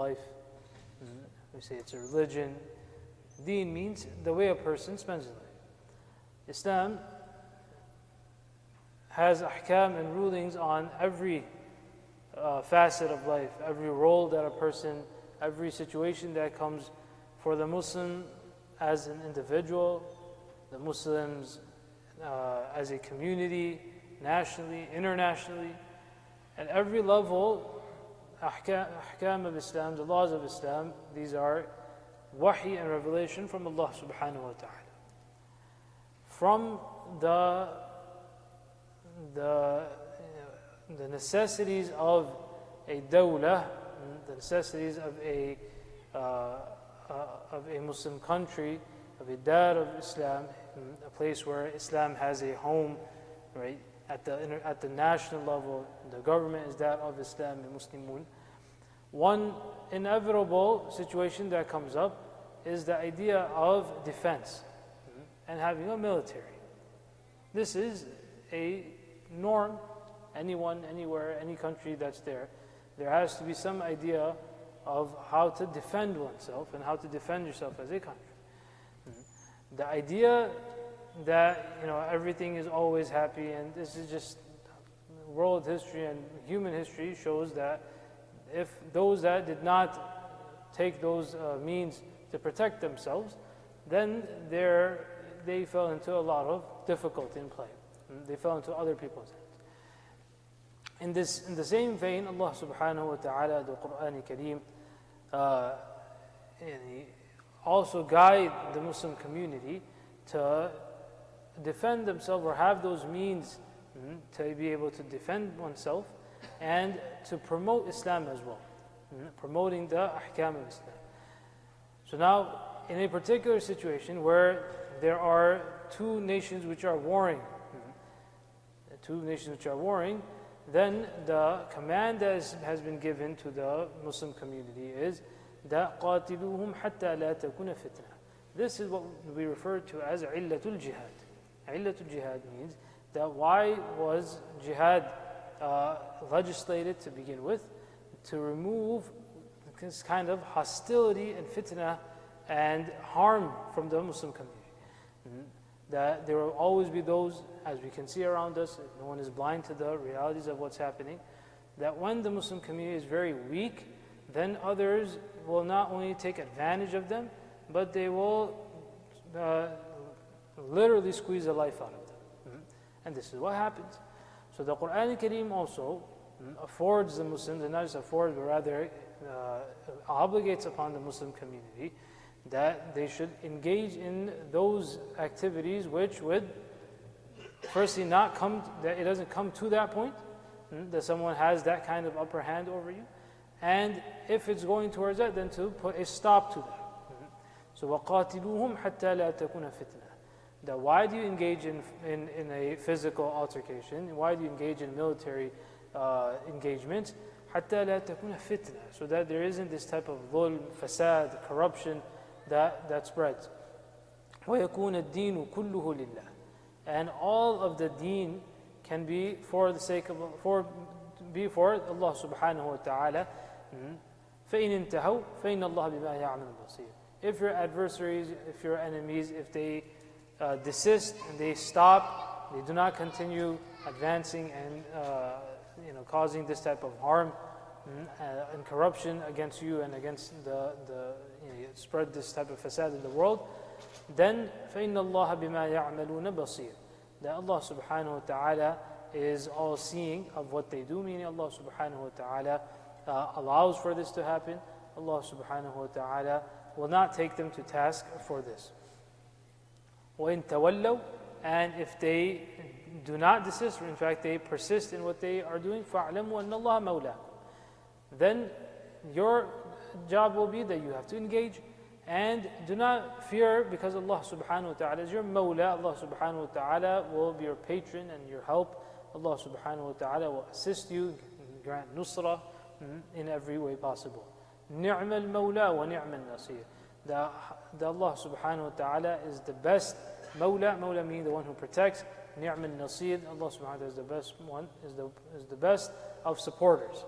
life. We say it's a religion. Deen means the way a person spends his life. Islam has ahkam and rulings on every facet of life, every role that a person, every situation that comes for the Muslim as an individual, the Muslims as a community, nationally, internationally. At every level, ahkam of Islam, the laws of Islam, these are wahi and revelation from Allah subhanahu wa ta'ala. From the necessities of a dawlah, the necessities of a Muslim country, of a dar of Islam, a place where Islam has a home, right? At the national level, the government is that of Islam and Muslimun. One inevitable situation that comes up is the idea of defense and having a military. This is a norm. Anyone, anywhere, any country that's there has to be some idea of how to defend oneself and how to defend yourself as a country. The idea that everything is always happy, and this is just world history and human history shows that if those that did not take those means to protect themselves, then they fell into a lot of difficulty in play. They fell into other people's hands. In the same vein, Allah subhanahu wa ta'ala, the Quran Kareem, also guide the Muslim community to defend themselves or have those means to be able to defend oneself and to promote Islam as well, promoting the ahkam of Islam. So now, in a particular situation where there are two nations which are warring, then the command that has been given to the Muslim community is that قَاتِلُوهُمْ حَتَّى لَا تَكُونَ فِتْنَةً. This is what we refer to as illatul jihad. Illatul jihad means that why was jihad legislated to begin with? To remove this kind of hostility and fitna and harm from the Muslim community. That there will always be those, as we can see around us, no one is blind to the realities of what's happening, that when the Muslim community is very weak, then others will not only take advantage of them, but they will literally squeeze the life out of them. And this is what happens. So the Quran Kareem also affords the Muslims, and not just affords, but rather obligates upon the Muslim community that they should engage in those activities which would firstly that it doesn't come to that point, that someone has that kind of upper hand over you. And if it's going towards that, then to put a stop to that. So وَقَاتِلُوهُمْ حَتَّى لَا تَكُونَ فِتْنَةً. That why do you engage in a physical altercation? Why do you engage in military engagement? حَتَّى لَا تَكُونَ فِتْنَةً. So that there isn't this type of dhulm, fasad, corruption that spreads. وَيَكُونَ الدِّينُ كُلُّهُ لِلَّهِ. And all of the deen can be for the sake of Allah subhanahu wa ta'ala. فَإِنِ انْتَهَوْا فَإِنَّ اللَّهَ بِمَا يَعْمَلُ بَصِيرٌ. If your adversaries, if your enemies, if they desist and they stop, they do not continue advancing and causing this type of harm and corruption against you and against spread this type of fasad in the world, then فَإِنَّ اللَّهَ بِمَا يَعْمَلُونَ بَصِيرٌ. That Allah subhanahu wa ta'ala is all seeing of what they do, meaning Allah subhanahu wa ta'ala allows for this to happen. Allah subhanahu wa ta'ala will not take them to task for this. وَإِن تَوَلَّوْا. And if they do not desist, or in fact they persist in what they are doing, فَاعْلَمُوا أَنَّ اللَّهَ مَوْلَاكُمْ. Then your job will be that you have to engage, and do not fear, because Allah subhanahu wa ta'ala is your mawla. Allah subhanahu wa ta'ala will be your patron and your help. Allah subhanahu wa ta'ala will assist you, grant nusra in every way possible. نِعْمَ الْمَوْلَى وَنِعْمَ النَّصِيرُ. The Allah subhanahu wa ta'ala is the best mawla. Mawla meaning the one who protects. نِعْمَ النَّصِيرُ. Allah subhanahu wa ta'ala is the best one, is the best of supporters.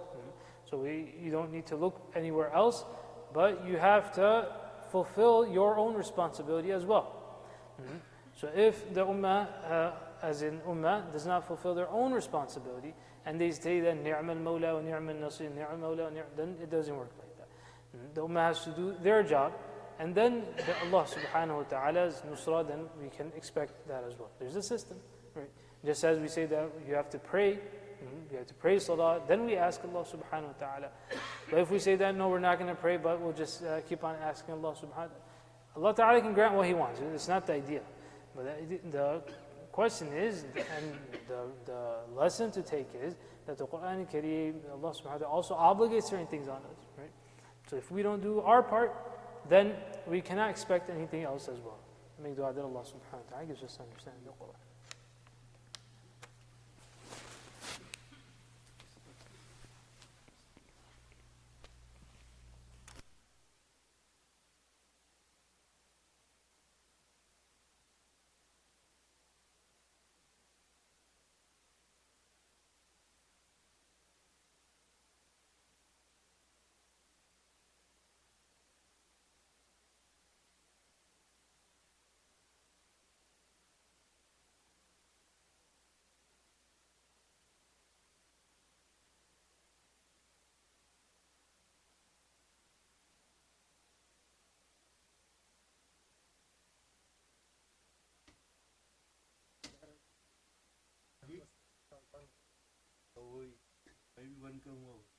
So you don't need to look anywhere else, but you have to fulfill your own responsibility as well. So if the ummah, as in ummah, does not fulfill their own responsibility, and they say that ni'mal mawla wa ni'mal nasir, ni'mal mawla, then it doesn't work like that. The ummah has to do their job, and then Allah subhanahu wa ta'ala's nusra, then we can expect that as well. There's a system, right? Just as we say that you have to pray, you have to pray salah, then we ask Allah subhanahu wa ta'ala. But if we say that, no, we're not going to pray, but we'll just keep on asking Allah subhanahu wa ta'ala. Allah ta'ala can grant what He wants. It's not the idea. But the question is, and the lesson to take is, that the Quran Kareem, Allah subhanahu wa ta'ala also obligates certain things on us, right? So if we don't do our part, then we cannot expect anything else as well. Make dua that Allah subhanahu wa ta'ala gives us understanding of the Quran. Maybe one come over.